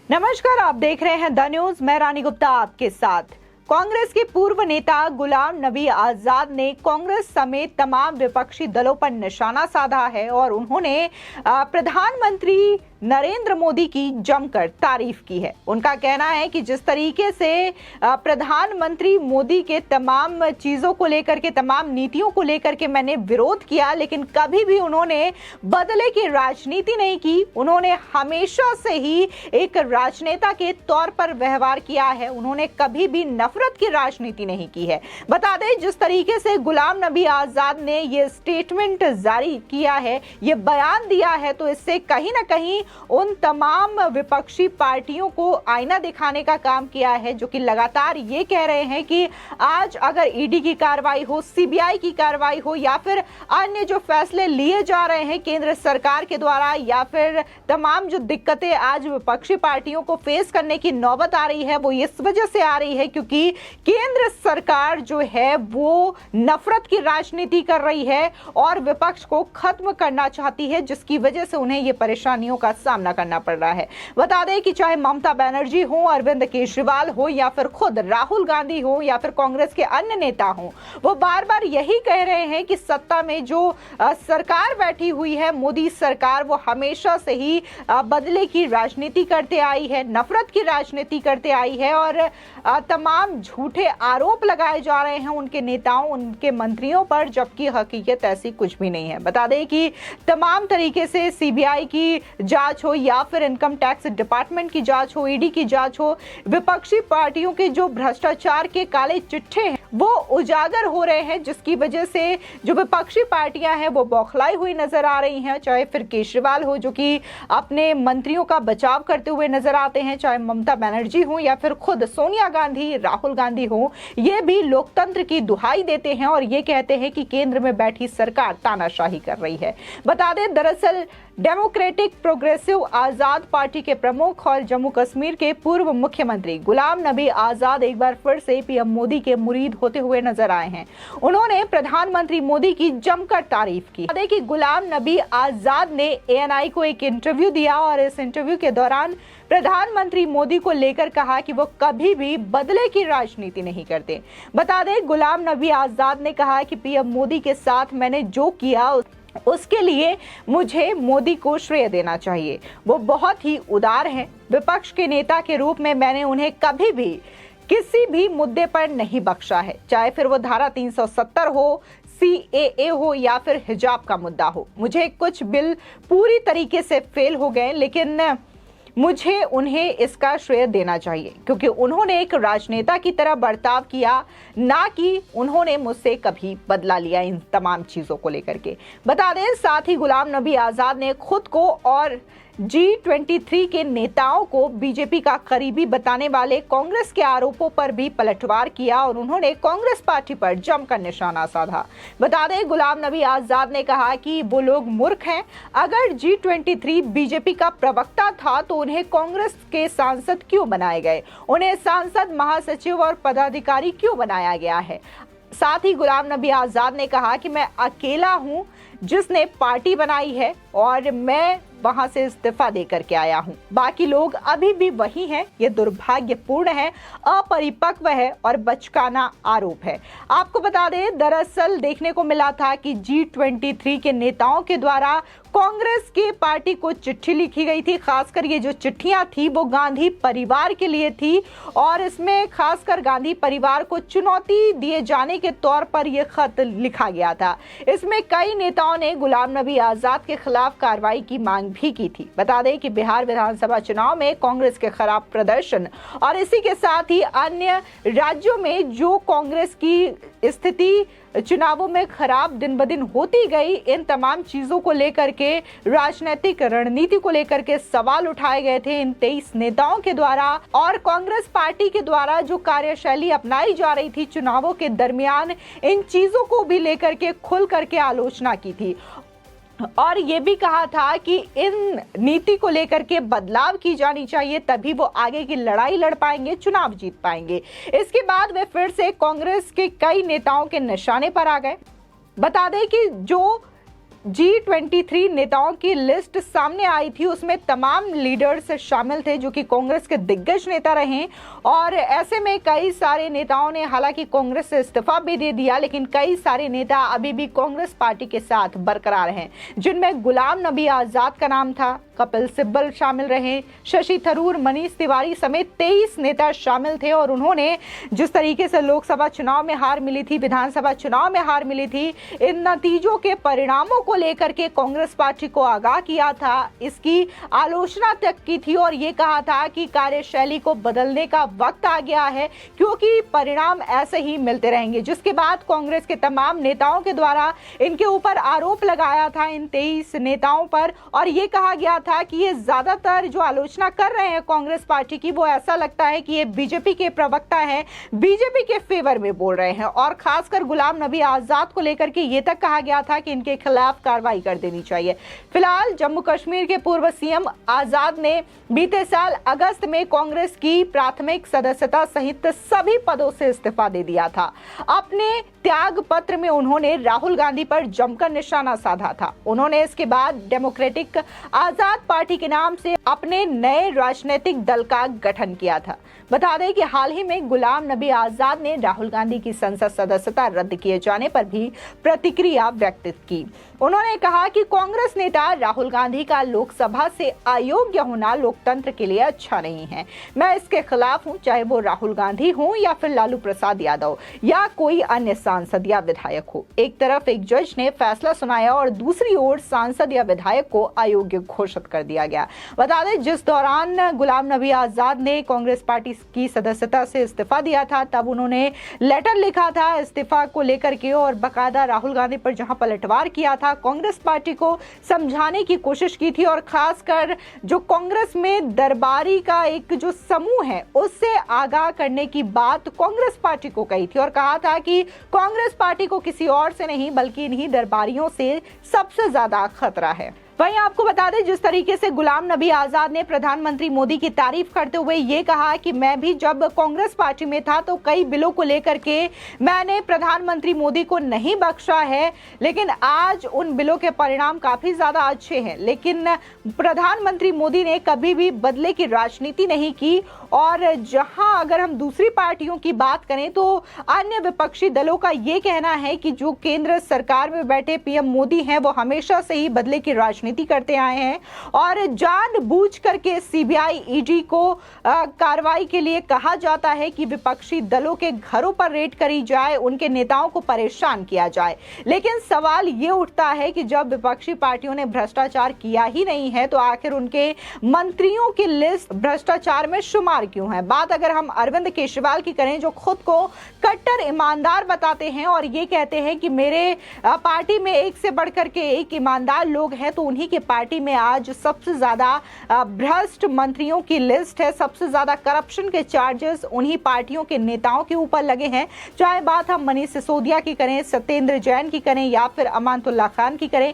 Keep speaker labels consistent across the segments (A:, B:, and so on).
A: नमस्कार, आप देख रहे हैं द न्यूज। मैं रानी गुप्ता आपके साथ। कांग्रेस के पूर्व नेता गुलाम नबी आजाद ने कांग्रेस समेत तमाम विपक्षी दलों पर निशाना साधा है और उन्होंने प्रधानमंत्री नरेंद्र मोदी की जमकर तारीफ की है। उनका कहना है कि जिस तरीके से प्रधानमंत्री मोदी के तमाम चीजों को लेकर के, तमाम नीतियों को लेकर के मैंने विरोध किया, लेकिन कभी भी उन्होंने बदले की राजनीति नहीं की। उन्होंने हमेशा से ही एक राजनेता के तौर पर व्यवहार किया है। उन्होंने कभी भी नफरत की राजनीति नहीं की है। बता दें, जिस तरीके से गुलाम नबी आजाद ने ये स्टेटमेंट जारी किया है, ये बयान दिया है, तो इससे कहीं ना कहीं उन तमाम विपक्षी पार्टियों को आईना दिखाने का काम किया है, जो कि लगातार ये कह रहे हैं कि आज अगर ईडी की कार्रवाई हो, सीबीआई की कार्रवाई हो, या फिर अन्य जो फैसले लिए जा रहे हैं केंद्र सरकार के द्वारा, या फिर तमाम जो दिक्कतें आज विपक्षी पार्टियों को फेस करने की नौबत आ रही है, वो इस वजह से आ रही है क्योंकि केंद्र सरकार जो है वो नफरत की राजनीति कर रही है और विपक्ष को खत्म करना चाहती है, जिसकी वजह से उन्हें ये परेशानियों का सामना करना पड़ रहा है। बता दें कि चाहे ममता बनर्जी हो, अरविंद केजरीवाल हो, या फिर खुद राहुल गांधी हो, या फिर कांग्रेस के अन्य नेता हो, वो बार बार यही कह रहे हैं कि सत्ता में जो सरकार बैठी हुई है, मोदी सरकार, वो हमेशा से ही बदले की राजनीति करते आई है, नफरत की राजनीति करते आई है और तमाम झूठे आरोप लगाए जा रहे हैं उनके नेताओं, उनके मंत्रियों पर, जबकि हकीकत ऐसी कुछ भी नहीं है। बता दें कि तमाम तरीके से सीबीआई की जांच हो या फिर इनकम टैक्स डिपार्टमेंट की जांच हो, ईडी की जांच हो, विपक्षी पार्टियों के जो भ्रष्टाचार के काले चिट्ठे हैं वो उजागर हो रहे हैं, जिसकी वजह से जो विपक्षी पार्टियां हैं वो बौखलाई हुई नजर आ रही हैं। चाहे फिर केजरीवाल हो, जो कि अपने मंत्रियों का बचाव करते हुए नजर आते हैं, चाहे ममता बनर्जी हो, या फिर खुद सोनिया गांधी, राहुल गांधी हो, ये भी लोकतंत्र की दुहाई देते हैं और ये कहते हैं कि केंद्र में बैठी सरकार तानाशाही कर रही है। बता दें, दरअसल डेमोक्रेटिक प्रोग्रेसिव आजाद पार्टी के प्रमुख और जम्मू कश्मीर के पूर्व मुख्यमंत्री गुलाम नबी आजाद एक बार फिर से पीएम मोदी के मुरीद होते हुए नजर आए हैं। उन्होंने प्रधानमंत्री मोदी की जमकर तारीफ की। देखिए, गुलाम नबी आजाद ने एएनआई को एक इंटरव्यू दिया और इस इंटरव्यू के दौरान प्रधानमंत्री मोदी को लेकर कहा कि वो कभी भी बदले की राजनीति नहीं करते। बता दें, गुलाम नबी आजाद ने कहा कि पीएम मोदी के साथ मैंने जो किया उसके लिए मुझे मोदी को श्रेय देना चाहिए। वो बहुत ही उदार हैं। विपक्ष के नेता के रूप में मैंने उन्हें कभी भी किसी भी मुद्दे पर नहीं बख्शा है, चाहे फिर वो धारा 370 हो, सीएए हो, या फिर हिजाब का मुद्दा हो। मुझे कुछ बिल पूरी तरीके से फेल हो गए, लेकिन मुझे उन्हें इसका श्रेय देना चाहिए क्योंकि उन्होंने एक राजनेता की तरह बर्ताव किया, ना कि उन्होंने मुझसे कभी बदला लिया इन तमाम चीजों को लेकर के। बता दें, साथ ही गुलाम नबी आजाद ने खुद को और G23 के नेताओं को बीजेपी का करीबी बताने वाले कांग्रेस के आरोपों पर भी पलटवार किया और उन्होंने कांग्रेस पार्टी पर जमकर निशाना साधा। बता दें, गुलाम नबी आजाद ने कहा कि वो लोग मूर्ख हैं। अगर G23 बीजेपी का प्रवक्ता था तो उन्हें कांग्रेस के सांसद क्यों बनाए गए, उन्हें सांसद, महासचिव और पदाधिकारी क्यों बनाया गया है। साथ ही गुलाम नबी आजाद ने कहा कि मैं अकेला हूं जिसने पार्टी बनाई है और मैं वहां से इस्तीफा देकर के आया हूं, बाकी लोग अभी भी वही हैं। ये दुर्भाग्यपूर्ण है, अपरिपक्व है और बचकाना आरोप है। आपको बता दें, दरअसल देखने को मिला था कि G23 के नेताओं के द्वारा कांग्रेस की पार्टी को चिट्ठी लिखी गई थी। खासकर ये जो चिट्ठियां थी वो गांधी परिवार के लिए थी और इसमें खासकर गांधी परिवार को चुनौती दिए जाने के तौर पर यह खत लिखा गया था। इसमें कई नेताओं ने गुलाम नबी आजाद के खिलाफ कार्रवाई की मांग भी की थी। बता दें कि बिहार विधानसभा चुनाव में कांग्रेस के खराब प्रदर्शन और इसी के साथ ही अन्य राज्यों में जो कांग्रेस की स्थिति चुनावों में खराब दिन ब दिन होती गई, इन तमाम चीजों को लेकर के, राजनीतिक रणनीति को लेकर के सवाल उठाए गए थे इन 23 नेताओं के द्वारा और कांग्रेस पार्टी के द्वारा जो कार्यशैली अपनाई जा रही थी चुनावों के दरमियान, इन चीजों को भी लेकर के खुल करके आलोचना की थी और ये भी कहा था कि इन नीति को लेकर के बदलाव की जानी चाहिए, तभी वो आगे की लड़ाई लड़ पाएंगे, चुनाव जीत पाएंगे। इसके बाद वे फिर से कांग्रेस के कई नेताओं के निशाने पर आ गए। बता दें कि जो G23 नेताओं की लिस्ट सामने आई थी, उसमें तमाम लीडर्स शामिल थे जो कि कांग्रेस के दिग्गज नेता रहे। और ऐसे में कई सारे नेताओं ने हालांकि कांग्रेस से इस्तीफा भी दे दिया, लेकिन कई सारे नेता अभी भी कांग्रेस पार्टी के साथ बरकरार हैं, जिनमें गुलाम नबी आजाद का नाम था, कपिल सिब्बल शामिल रहे, शशि थरूर, मनीष तिवारी समेत 23 नेता शामिल थे। और उन्होंने जिस तरीके से लोकसभा चुनाव में हार मिली थी, विधानसभा चुनाव में हार मिली थी, इन नतीजों के परिणामों को लेकर के कांग्रेस पार्टी को आगाह किया था, इसकी आलोचना तक की थी और ये कहा था कि कार्यशैली को बदलने का वक्त आ गया है, क्योंकि परिणाम ऐसे ही मिलते रहेंगे। जिसके बाद कांग्रेस के तमाम नेताओं के द्वारा इनके ऊपर आरोप लगाया था, इन 23 नेताओं पर, और ये कहा गया था कि ये ज्यादातर जो आलोचना कर रहे हैं कांग्रेस पार्टी की, वो ऐसा लगता है कि ये बीजेपी के प्रवक्ता हैं, बीजेपी के फेवर में बोल रहे हैं। और खासकर गुलाम नबी आजाद को लेकर के ये तक कहा गया था कि इनके खिलाफ कार्रवाई कर देनी चाहिए। फिलहाल जम्मू कश्मीर के पूर्व सीएम आजाद ने बीते साल अगस्त में कांग्रेस की प्राथमिक सदस्यता सहित सभी पदों से इस्तीफा दे दिया था। अपने त्याग पत्र में उन्होंने राहुल गांधी पर जमकर निशाना साधा था। उन्होंने इसके बाद डेमोक्रेटिक आजाद पार्टी के नाम से अपने नए राजनीतिक दल का गठन किया था। बता दें कि हाल ही में गुलाम नबी आजाद ने राहुल गांधी की संसद सदस्यता रद्द किए जाने पर भी प्रतिक्रिया व्यक्त की। उन्होंने कहा कि कांग्रेस नेता राहुल गांधी का लोकसभा से अयोग्य होना लोकतंत्र के लिए अच्छा नहीं है। मैं इसके खिलाफ हूं, चाहे वो राहुल गांधी हो या फिर लालू प्रसाद यादव या कोई अन्य सांसद या विधायक हो। एक तरफ एक जज ने फैसला सुनाया और दूसरी ओर सांसद या विधायक को अयोग्य घोषित कर दिया गया। बता दें जिस दौरान गुलाम नबी आजाद ने कांग्रेस पार्टी की सदस्यता से इस्तीफा दिया था, तब उन्होंने लेटर लिखा था इस्तीफा को लेकर के और बाकायदा राहुल गांधी पर जहां पलटवार किया था, कांग्रेस पार्टी को समझाने की कोशिश की थी। और खासकर जो कांग्रेस में दरबारी का एक जो समूह है उससे आगाह करने की बात कांग्रेस पार्टी को कही थी और कहा था कि कांग्रेस पार्टी को किसी और से नहीं बल्कि इन्हीं दरबारियों से सबसे ज्यादा खतरा है। वहीं आपको बता दें जिस तरीके से गुलाम नबी आजाद ने प्रधानमंत्री मोदी की तारीफ करते हुए ये कहा कि मैं भी जब कांग्रेस पार्टी में था तो कई बिलों को लेकर के मैंने प्रधानमंत्री मोदी को नहीं बख्शा है, लेकिन आज उन बिलों के परिणाम काफी ज्यादा अच्छे हैं। लेकिन प्रधानमंत्री मोदी ने कभी भी बदले की राजनीति नहीं की। और जहां अगर हम दूसरी पार्टियों की बात करें तो अन्य विपक्षी दलों का ये कहना है कि जो केंद्र सरकार में बैठे पीएम मोदी हैं वो हमेशा से ही बदले की राजनीति करते आए हैं और जानबूझ करके सीबीआई ईडी को कार्रवाई के लिए कहा जाता है कि विपक्षी दलों के घरों पर रेड करी जाए, उनके नेताओं को परेशान किया जाए। लेकिन सवाल ये उठता है कि जब विपक्षी पार्टियों ने भ्रष्टाचार किया ही नहीं है तो आखिर उनके मंत्रियों की लिस्ट भ्रष्टाचार में शुमार क्यों है। बात अगर हम अरविंद केजरीवाल की करें जो खुद को कट्टर ईमानदार बताते हैं और ये कहते हैं कि मेरे पार्टी में एक से बढ़कर के एक ईमानदार लोग हैं, तो उन्हीं की पार्टी में आज सबसे ज्यादा भ्रष्ट मंत्रियों की लिस्ट है, सबसे ज्यादा करप्शन के चार्जेस उन्हीं पार्टियों के नेताओं के ऊपर लगे हैं। चाहे बात हम मनीष सिसोदिया की करें, सत्येंद्र जैन की करें या फिर अमानतुल्लाह खान की करें।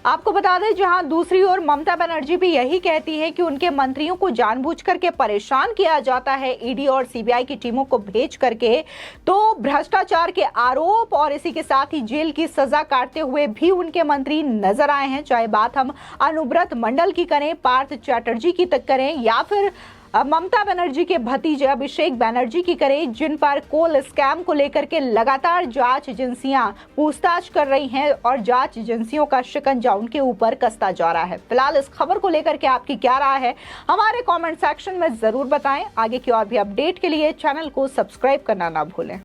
A: आपको बता दें जहां दूसरी ओर ममता बनर्जी भी यही कहती है कि उनके मंत्रियों को जानबूझ करके परेशान किया जाता है ईडी और सीबीआई की टीमों को भेज करके, तो भ्रष्टाचार के आरोप और इसी के साथ ही जेल की सजा काटते हुए भी उनके मंत्री नजर आए हैं। चाहे बात हम अनुव्रत मंडल की करें, पार्थ चैटर्जी की तक करें या फिर ममता बनर्जी के भतीजे अभिषेक बनर्जी की करें, जिन पर कोल स्कैम को लेकर के लगातार जांच एजेंसियां पूछताछ कर रही हैं और जांच एजेंसियों का शिकंजा उनके ऊपर कसता जा रहा है। फिलहाल इस खबर को लेकर के आपकी क्या राय है हमारे कमेंट सेक्शन में जरूर बताएं। आगे की और भी अपडेट के लिए चैनल को सब्सक्राइब करना ना भूलें।